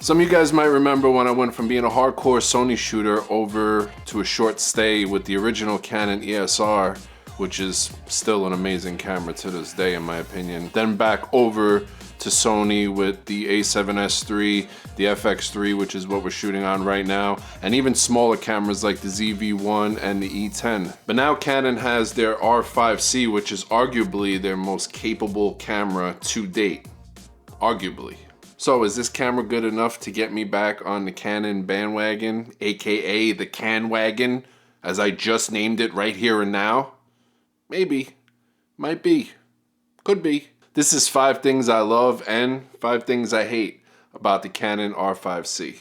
Some of you guys might remember when I went from being a hardcore Sony shooter over to a short stay with the original Canon ESR, which is still an amazing camera to this day in my opinion. Then back over to Sony with the A7S III, the FX3, which is what we're shooting on right now, and even smaller cameras like the ZV-1 and the E10. But now Canon has their R5C, which is arguably their most capable camera to date. Arguably. So is this camera good enough to get me back on the Canon bandwagon, aka the Can Wagon, as I just named it right here and now? Maybe. Might be. Could be. This is 5 things I love and 5 things I hate about the Canon R5C.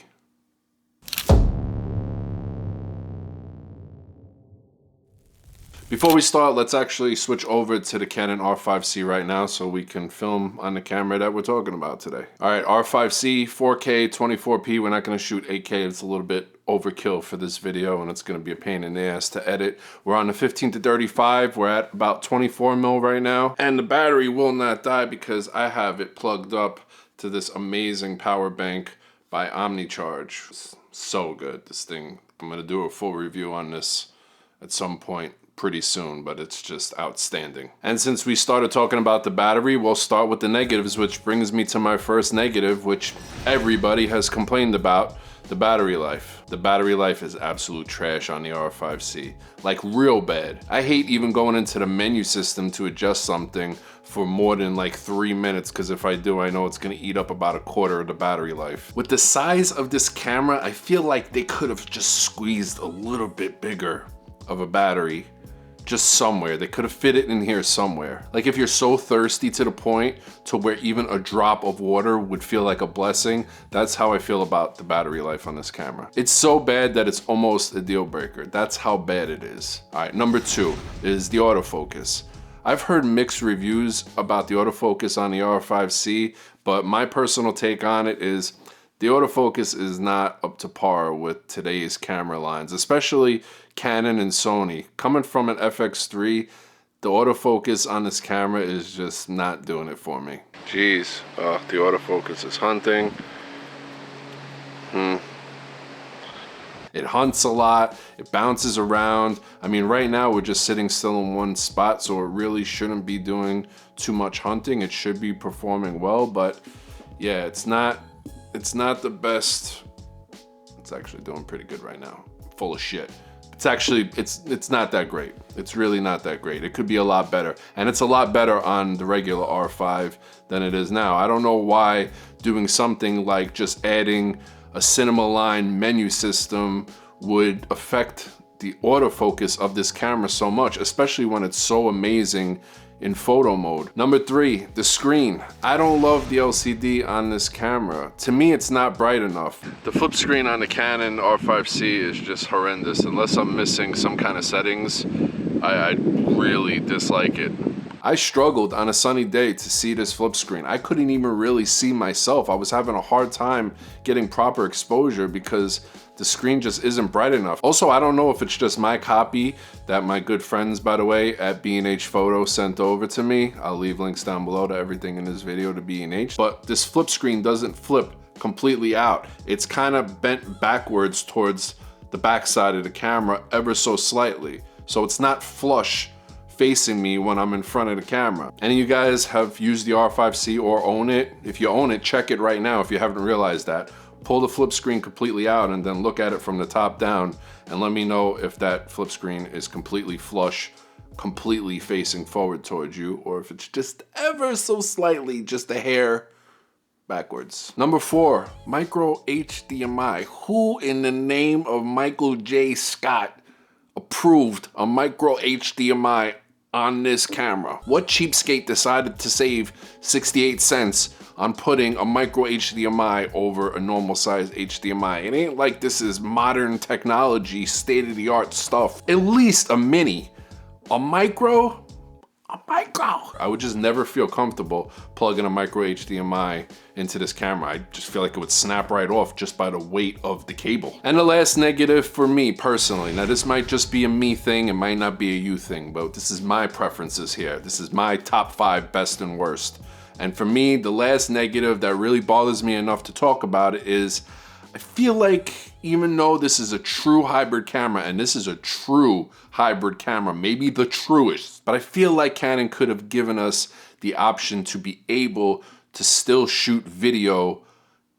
Before we start, let's actually switch over to the Canon R5C right now so we can film on the camera that we're talking about today. All right, R5C, 4K, 24p. We're not gonna shoot 8K. It's a little bit overkill for this video and it's gonna be a pain in the ass to edit. We're on the 15 to 35. We're at about 24 mil right now. And the battery will not die because I have it plugged up to this amazing power bank by OmniCharge. It's so good, this thing. I'm gonna do a full review on this at some point pretty soon, but it's just outstanding. And since we started talking about the battery, we'll start with the negatives, which brings me to my first negative, which everybody has complained about, the battery life. The battery life is absolute trash on the R5C, like real bad. I hate even going into the menu system to adjust something for more than like 3 minutes, because if I do, I know it's gonna eat up about a quarter of the battery life. With the size of this camera, I feel like they could have just squeezed a little bit bigger of a battery just somewhere. They could have fit it in here somewhere. Like if you're so thirsty to the point to where even a drop of water would feel like a blessing, that's how I feel about the battery life on this camera. It's so bad that it's almost a deal breaker. That's how bad it is. All right, number 2 is the autofocus. I've heard mixed reviews about the autofocus on the R5C, but my personal take on it is the autofocus is not up to par with today's camera lines, especially Canon and Sony. Coming from an FX3, the autofocus on this camera is just not doing it for me. Jeez, the autofocus is hunting. It hunts a lot, it bounces around. I mean, right now we're just sitting still in one spot, so it really shouldn't be doing too much hunting. It should be performing well, but yeah, it's not the best. It's actually doing pretty good right now. Full of shit. It's actually, it's not that great. It's really not that great. It could be a lot better. And it's a lot better on the regular R5 than it is now. I don't know why doing something like just adding a cinema line menu system would affect the autofocus of this camera so much, especially when it's so amazing in photo mode. Number 3, the screen. I don't love the LCD on this camera. To me, it's not bright enough. The flip screen on the Canon R5C is just horrendous. Unless I'm missing some kind of settings, I really dislike it. I struggled on a sunny day to see this flip screen. I couldn't even really see myself. I was having a hard time getting proper exposure because the screen just isn't bright enough. Also, I don't know if it's just my copy that my good friends, by the way, at B&H Photo sent over to me. I'll leave links down below to everything in this video to B&H. But this flip screen doesn't flip completely out. It's kind of bent backwards towards the back side of the camera ever so slightly. So it's not flush facing me when I'm in front of the camera. Any of you guys have used the R5C or own it? If you own it, check it right now if you haven't realized that. Pull the flip screen completely out and then look at it from the top down and let me know if that flip screen is completely flush, completely facing forward towards you, or if it's just ever so slightly, just a hair backwards. Number 4, micro HDMI. Who in the name of Michael J. Scott approved a micro HDMI on this camera? What cheapskate decided to save 68 cents on putting a micro HDMI over a normal size HDMI? It ain't like this is modern technology, state-of-the-art stuff. At least a mini. A micro? A micro. I would just never feel comfortable plugging a micro HDMI into this camera. I just feel like it would snap right off just by the weight of the cable. And the last negative for me personally, now this might just be a me thing, it might not be a you thing, but this is my preferences here. This is my top 5 best and worst. And for me, the last negative that really bothers me enough to talk about it is I feel like even though this is a true hybrid camera, and this is a true hybrid camera, maybe the truest, but I feel like Canon could have given us the option to be able to still shoot video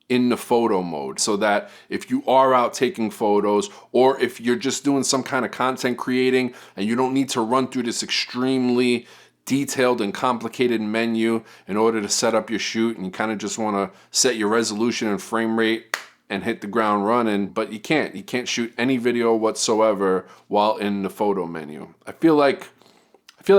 in the photo mode, so that if you are out taking photos, or if you're just doing some kind of content creating and you don't need to run through this extremely detailed and complicated menu in order to set up your shoot, and you kind of just want to set your resolution and frame rate and hit the ground running, but you can't shoot any video whatsoever while in the photo menu. I feel like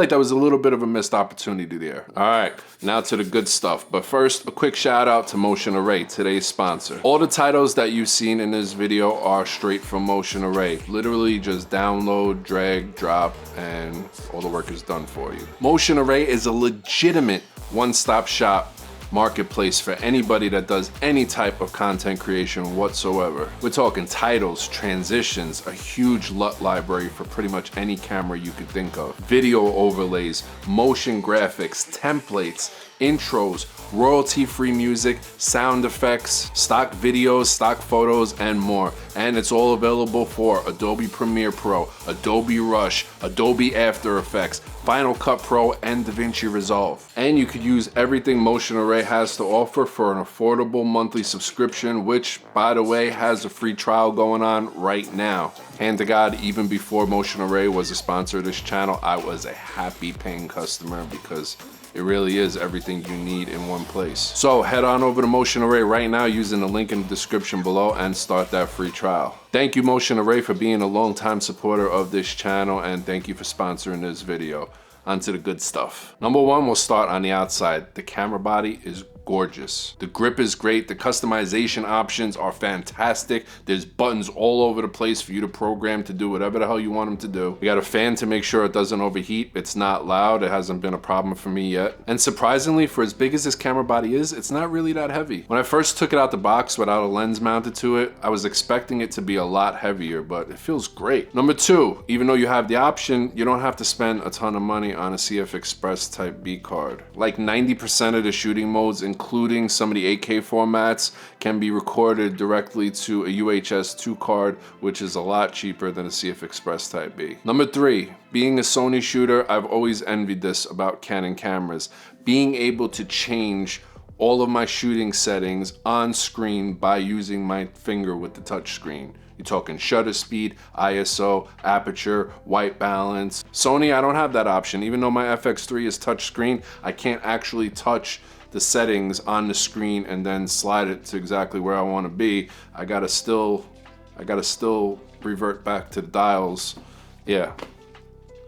that was a little bit of a missed opportunity there. All right, now to the good stuff. But first, a quick shout out to Motion Array, today's sponsor. All the titles that you've seen in this video are straight from Motion Array. Literally just download, drag, drop, and all the work is done for you. Motion Array is a legitimate one-stop shop marketplace for anybody that does any type of content creation whatsoever. We're talking titles, transitions, a huge LUT library for pretty much any camera you could think of, video overlays, motion graphics, templates, intros, royalty-free music, sound effects, stock videos, stock photos, and more. And it's all available for Adobe Premiere Pro, Adobe Rush, Adobe After Effects, Final Cut Pro, and DaVinci Resolve. And you could use everything Motion Array has to offer for an affordable monthly subscription, which, by the way, has a free trial going on right now. Hand to God, even before Motion Array was a sponsor of this channel, I was a happy paying customer because it really is everything you need in one place. So head on over to Motion Array right now using the link in the description below and start that free trial. Thank you, Motion Array, for being a longtime supporter of this channel, and thank you for sponsoring this video. On to the good stuff. Number one, we'll start on the outside. The camera body is gorgeous. The grip is great. The customization options are fantastic. There's buttons all over the place for you to program to do whatever the hell you want them to do. We got a fan to make sure it doesn't overheat. It's not loud. It hasn't been a problem for me yet. And surprisingly, for as big as this camera body is, it's not really that heavy. When I first took it out the box without a lens mounted to it, I was expecting it to be a lot heavier, but it feels great. Number two, even though you have the option, you don't have to spend a ton of money on a CF Express Type B card. Like 90% of the shooting modes, including some of the 8K formats, can be recorded directly to a UHS 2 card, which is a lot cheaper than a CF Express Type B. Number three, being a Sony shooter, I've always envied this about Canon cameras. Being able to change all of my shooting settings on screen by using my finger with the touch screen. You're talking shutter speed, ISO, aperture, white balance. Sony, I don't have that option. Even though my FX3 is touchscreen, I can't actually touch the settings on the screen and then slide it to exactly where I want to be. I gotta still revert back to the dials. Yeah,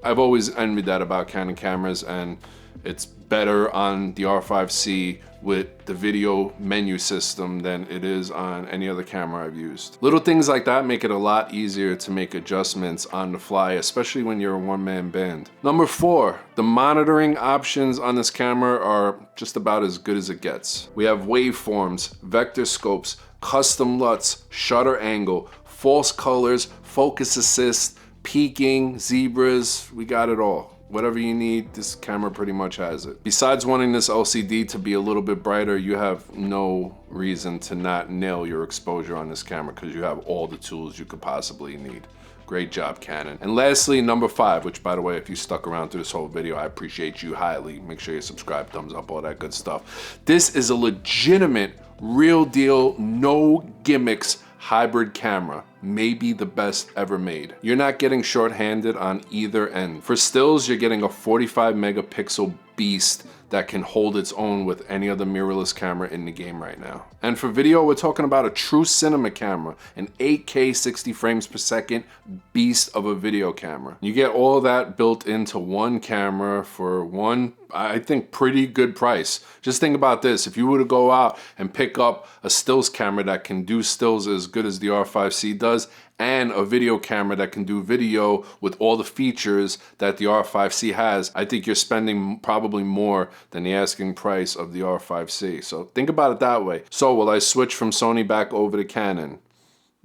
I've always envied that about Canon cameras, and it's better on the R5C with the video menu system than it is on any other camera I've used. Little things like that make it a lot easier to make adjustments on the fly, especially when you're a one-man band. Number four, the monitoring options on this camera are just about as good as it gets. We have waveforms, vector scopes, custom LUTs, shutter angle, false colors, focus assist, peaking, zebras, we got it all. Whatever you need, this camera pretty much has it. Besides wanting this LCD to be a little bit brighter, you have no reason to not nail your exposure on this camera because you have all the tools you could possibly need. Great job, Canon. And lastly, number five, which by the way, if you stuck around through this whole video, I appreciate you highly. Make sure you subscribe, thumbs up, all that good stuff. This is a legitimate, real deal, no gimmicks hybrid camera, maybe the best ever made. You're not getting short-handed on either end. For stills, you're getting a 45 megapixel beast that can hold its own with any other mirrorless camera in the game right now. And for video, we're talking about a true cinema camera, an 8K 60 frames per second beast of a video camera. You get all that built into one camera for one, I think, pretty good price. Just think about this. If you were to go out and pick up a stills camera that can do stills as good as the R5C does, and a video camera that can do video with all the features that the R5C has, I think you're spending probably more than the asking price of the R5C. So think about it that way. So will I switch from Sony back over to Canon?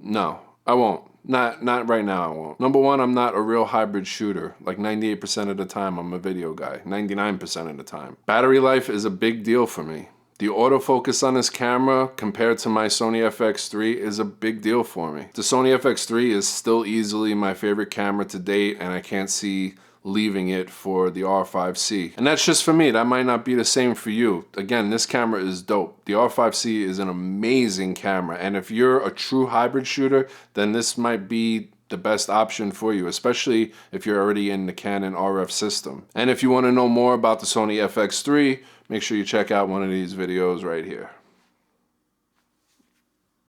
No, I won't. Not right now, I won't. Number one, I'm not a real hybrid shooter. Like 98% of the time, I'm a video guy. 99% of the time. Battery life is a big deal for me. The autofocus on this camera compared to my Sony FX3 is a big deal for me. The Sony FX3 is still easily my favorite camera to date, and I can't see leaving it for the R5C. And that's just for me. That might not be the same for you. Again, this camera is dope. The R5C is an amazing camera, and if you're a true hybrid shooter, then this might be the best option for you, especially if you're already in the Canon RF system. And if you want to know more about the Sony FX3, make sure you check out one of these videos right here.